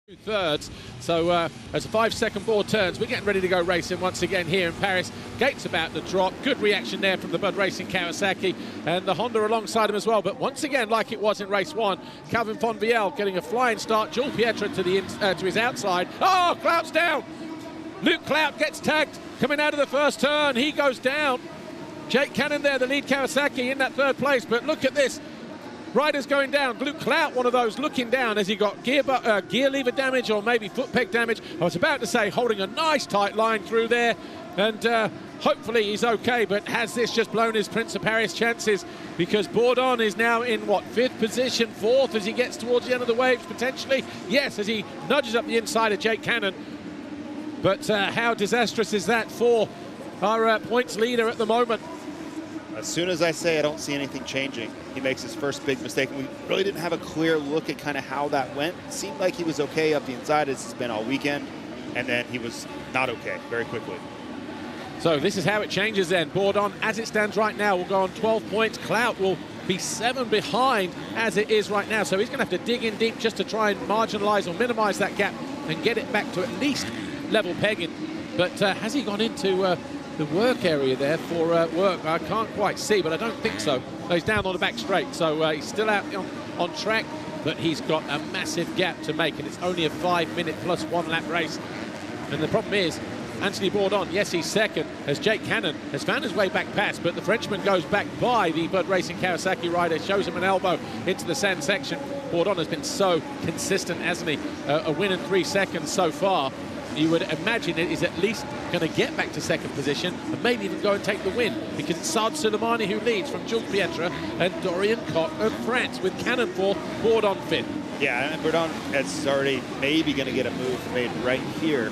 2/3. So as a 5-second board turns, we're getting ready to go racing once again here in Paris. Gates about to drop. Good reaction there from the Bud Racing Kawasaki and the Honda alongside him as well. But once again, like it was in race one, Calvin Fonvielle getting a flying start. Jules Pietra to his outside. Oh, Clout's down. Luke Clout gets tagged coming out of the first turn. He goes down. Jake Cannon there, the lead Kawasaki in that third place. But look at this. Riders going down. Luke Clout, one of those looking down as he got gear lever damage or maybe foot peg damage. I was about to say holding a nice tight line through there, and hopefully he's okay. But has this just blown his Prince of Paris chances? Because Bourdon is now in what, 5th position, 4th as he gets towards the end of the waves potentially. Yes, as he nudges up the inside of Jake Cannon. But how disastrous is that for our points leader at the moment? As soon as I say I don't see anything changing, he makes his first big mistake. We really didn't have a clear look at kind of how that went. It seemed like he was okay up the inside as it's been all weekend, and then he was not okay very quickly. So this is how it changes then. Bourdon, as it stands right now, will go on 12 points. Clout will be 7 behind as it is right now. So he's going to have to dig in deep just to try and marginalize or minimize that gap and get it back to at least level pegging. But has he gone into the work area there for work? I can't quite see, but I don't think so. No, he's down on the back straight, so he's still out on track, but he's got a massive gap to make, and it's only a 5-minute plus 1 lap race. And the problem is, Anthony Bourdon, yes, he's second, as Jake Cannon has found his way back past, but the Frenchman goes back by the Bud Racing Kawasaki rider, shows him an elbow into the sand section. Bourdon has been so consistent, hasn't he? A win in 3 seconds so far. You would imagine it is at least going to get back to second position and maybe even go and take the win, because it's Saad Suleimani who leads from Jules Pietra and Dorian Cotte of France, with Cannon 4th, Bourdon 5th. Yeah, and Bourdon is already maybe going to get a move made right here.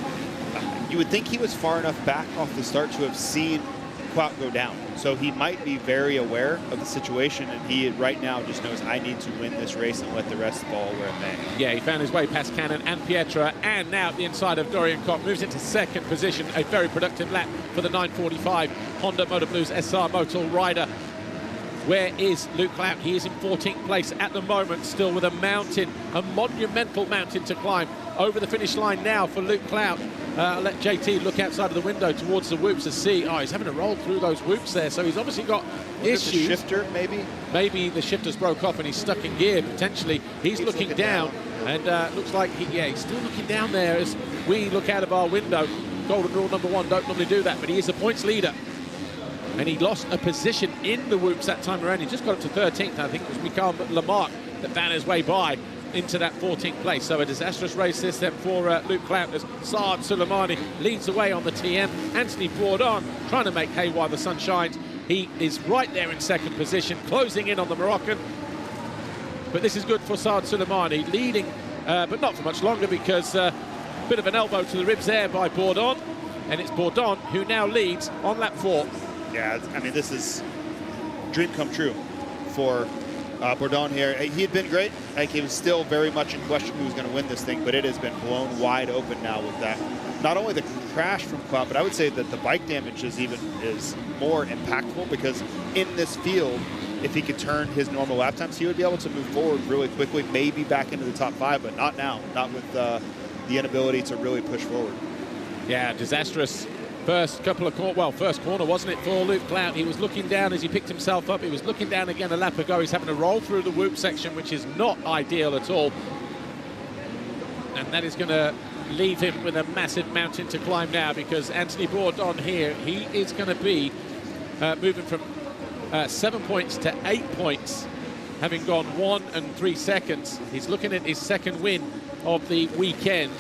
You would think he was far enough back off the start to have seen Clout go down. So he might be very aware of the situation, and he right now just knows, I need to win this race and let the rest fall where it may. Yeah, he found his way past Cannon and Pietra, and now at the inside of Dorian Cotte, moves into second position. A very productive lap for the 9:45 Honda Motor Blues SR Motor rider. Where is Luke Clout? He is in 14th place at the moment, still with a mountain, a monumental mountain to climb. Over the finish line now for Luke Clout. I'll let JT look outside of the window towards the whoops to see. Oh, he's having to roll through those whoops there, so he's obviously got issues. The shifter, maybe? Maybe the shifter's broke off and he's stuck in gear, potentially. He's looking down, and looks like, he's still looking down there as we look out of our window. Golden rule number 1, don't normally do that, but he is the points leader. And he lost a position in the whoops that time around. He just got up to 13th. I think it was Michael Lamarck that found his way by into that 14th place. So a disastrous race this then for Luke Clout, as Saad Suleimani leads the way on the TM. Anthony Bourdon trying to make hay while the sun shines. He is right there in second position, closing in on the Moroccan. But this is good for Saad Suleimani, leading, but not for much longer, because a bit of an elbow to the ribs there by Bourdon. And it's Bourdon who now leads on lap 4. Yeah, I mean, this is dream come true for Bourdon here. He had been great. Like, he was still very much in question who was going to win this thing, but it has been blown wide open now with that. Not only the crash from Clout, but I would say that the bike damage is more impactful, because in this field, if he could turn his normal lap times, he would be able to move forward really quickly, maybe back into the top 5, but not now. Not with the inability to really push forward. Yeah, disastrous. First corner, wasn't it, for Luke Clout? He was looking down as he picked himself up. He was looking down again a lap ago. He's having to roll through the whoop section, which is not ideal at all. And that is going to leave him with a massive mountain to climb now, because Anthony Bourdon here, he is going to be moving from 7 points to 8 points, having gone 1 and 3 seconds. He's looking at his second win of the weekend.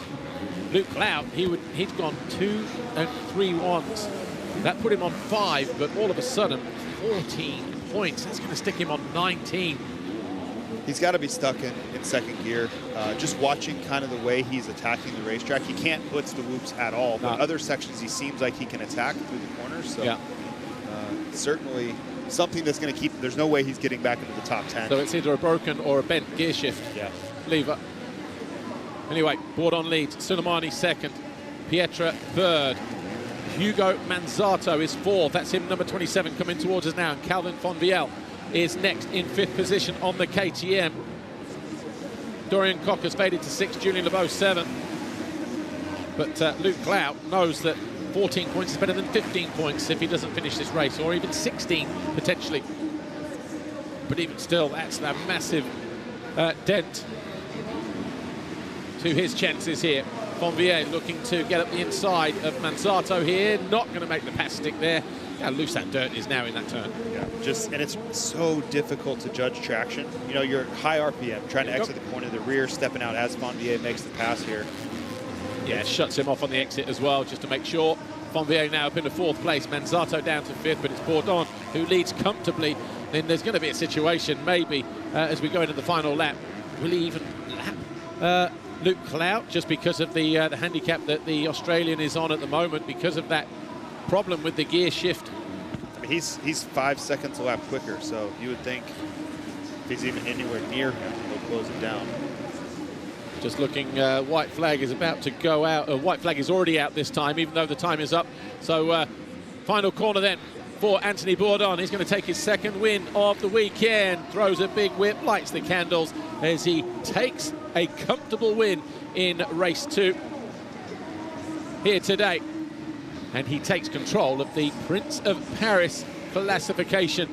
Luke Clout, he'd gone 2 and 3 ones. That put him on 5, but all of a sudden, 14 points. That's going to stick him on 19. He's got to be stuck in second gear. Just watching kind of the way he's attacking the racetrack, he can't blitz the whoops at all. But other sections, he seems like he can attack through the corners. So yeah. Certainly something that's going to keep. There's no way he's getting back into the top 10. So it's either a broken or a bent gear shift. Yeah. Lever. Anyway, Bourdon leads, Suleimani second, Pietra third, Hugo Manzato is 4th. That's him, number 27, coming towards us now. And Calvin Fonvielle is next in 5th position on the KTM. Dorian Cock has faded to 6, Julian LeBeau 7. But Luke Clout knows that 14 points is better than 15 points if he doesn't finish this race, or even 16 potentially. But even still, that's a massive dent to his chances here. Fonvier looking to get up the inside of Manzato here, not going to make the pass stick there. How loose that dirt is now in that turn. Yeah, and it's so difficult to judge traction. You know, you're high RPM, trying to exit the corner of the rear, stepping out as Fonvier makes the pass here. Yeah, shuts him off on the exit as well, just to make sure. Fonvier now up into 4th place, Manzato down to 5th, but it's Bourdon who leads comfortably. Then there's going to be a situation, maybe, as we go into the final lap. Will he even lap Luke Clout, just because of the handicap that the Australian is on at the moment, because of that problem with the gear shift? I mean, he's 5 seconds a lap quicker, so you would think if he's even anywhere near him, he'll close it down. Just looking, white flag is about to go out. White flag is already out this time, even though the time is up. So final corner then for Anthony Bourdon. He's going to take his 2nd win of the weekend. Throws a big whip, lights the candles as he takes a comfortable win in race 2 here today. And he takes control of the Prince of Paris classification.